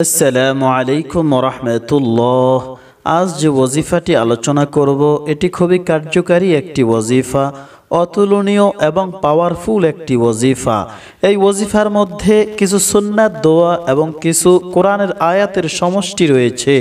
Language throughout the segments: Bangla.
আসসালামু আলাইকুম রাহমাতুল্লাহ। আজ যে ওয়াজিফাটি আলোচনা করব এটি খুবই কার্যকারী একটি ওয়াজিফা, অতুলনীয় এবং পাওয়ারফুল একটি ওয়াজিফা। এই ওয়াজিফার মধ্যে কিছু সুন্নাত দোয়া এবং কিছু কোরআনের আয়াতের সমষ্টি রয়েছে,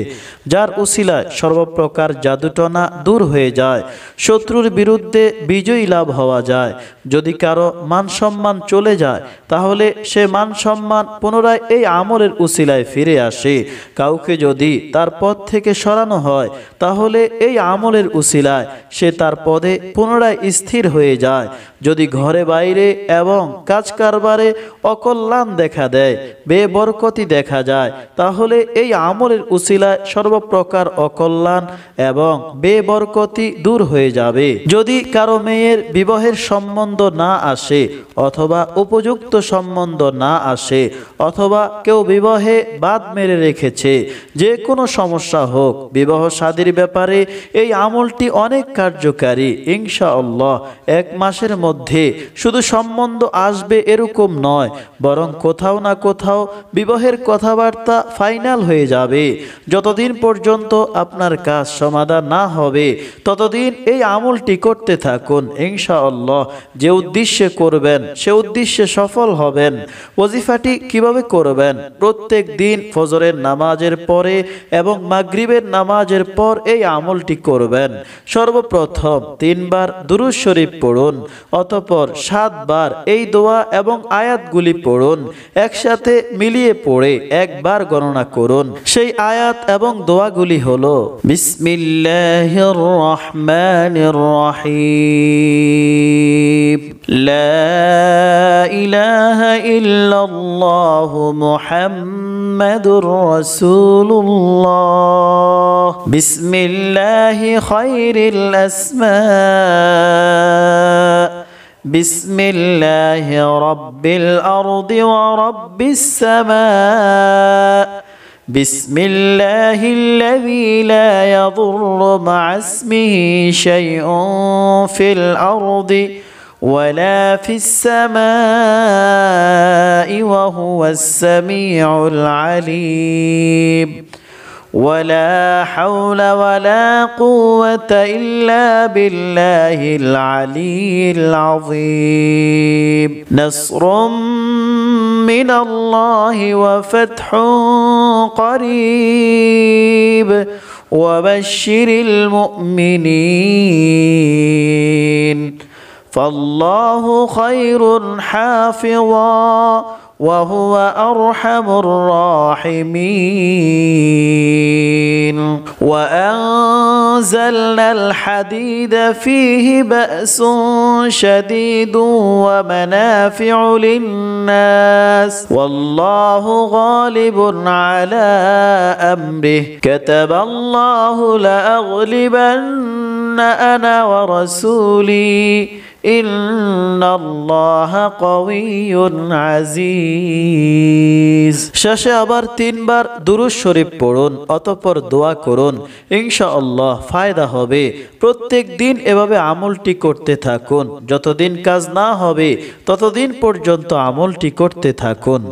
যার উসিলায় সর্বপ্রকার জাদুটনা দূর হয়ে যায়, শত্রুর বিরুদ্ধে বিজয়ী লাভ হওয়া যায়। যদি কারো মান সম্মান চলে যায় তাহলে সে মান সম্মান পুনরায় এই আমলের উসিলায় ফিরে আসে। কাউকে যদি তার পদ থেকে সরানো হয় তাহলে এই আমলের উসিলায় সে তার পদে পুনরায় স্থির হয়ে যায়। যদি ঘরে বাইরে এবং কাজ কারবারে অকল্যাণ দেখা দেয়, বেবরকতি দেখা যায়, তাহলে এই আমলের উসিলায় সর্বপ্রকার অকল্যাণ এবং বেবরকতি দূর হয়ে যাবে। যদি কারো মেয়ের বিবাহের সম্বন্ধ না আসে অথবা উপযুক্ত সম্বন্ধ না আসে অথবা কেউ বিবাহে বাদ মেরে রেখেছে, যে কোনো সমস্যা হোক, বিবাহ শাদীর ব্যাপারে এই আমলটি অনেক কার্যকারী। ইনশাআল্লাহ 1 মাসের মধ্যে শুধু সম্বন্ধ আসবে এরকম নয়, বরং কোথাও না কোথাও বিবাহের কথাবার্তা ফাইনাল হয়ে যাবে। যতদিন পর্যন্ত আপনার কাজ সমাধান না হবে ততদিন এই আমলটি করতে থাকুন। ইনশাআল্লাহ যে উদ্দেশ্যে করবেন সে উদ্দেশ্যে সফল হবেন। ওয়াজিফাটি কিভাবে করবেন? প্রত্যেক দিন ফজরের নামাজের পরে এবং মাগরিবের নামাজের পর এই আমলটি করবেন। সর্বপ্রথম 3 বার দুরূদ শরীফ পড়ুন, অতঃপর 7 বার এই দোয়া এবং আয়াতগুলি পড়ুন। একসাথে মিলিয়ে পড়ে 1 বার গণনা করুন। সেই আয়াত এবং দোয়াগুলি হলো: বিসমিল্লাহির রহমানির রহিম, লা ইলাহা ইল্লাল্লাহু মুহাম্মাদুর রাসূলুল্লাহ, বিসমিল্লাহি খায়রিল আসমা, বিসমিল্লাহি রাব্বিল আরদি ওয়া রাব্বিস সামা, বিসমিল্লাহিল্লাযী লা ইয়াদুররু মা'a ইসমিহি শাইউন ফিল আরদি ওয়ালা ফিস সামাই ওয়া হুয়াস সামিউল আলীম, ولا حول ولا قوة إلا بالله العلي العظيم، نصر من الله وفتح قريب وبشر المؤمنين، فالله خير حافظا وهو أرحم الراحمين، وأنزلنا الحديد فيه بأس شديد ومنافع للناس والله غالب على أمره، كتب الله لأغلبن أنا ورسولي ইন্নাল্লাহা কাওয়িয়্যুন আজিজ। শেষে আবার 3 বার দুরূদ শরীফ পড়ুন, অতঃপর দোয়া করুন। ইনশাআল্লাহ ফায়দা হবে। প্রত্যেক দিন এভাবে আমলটি করতে থাকুন। যতদিন কাজ না হবে ততদিন পর্যন্ত আমলটি করতে থাকুন।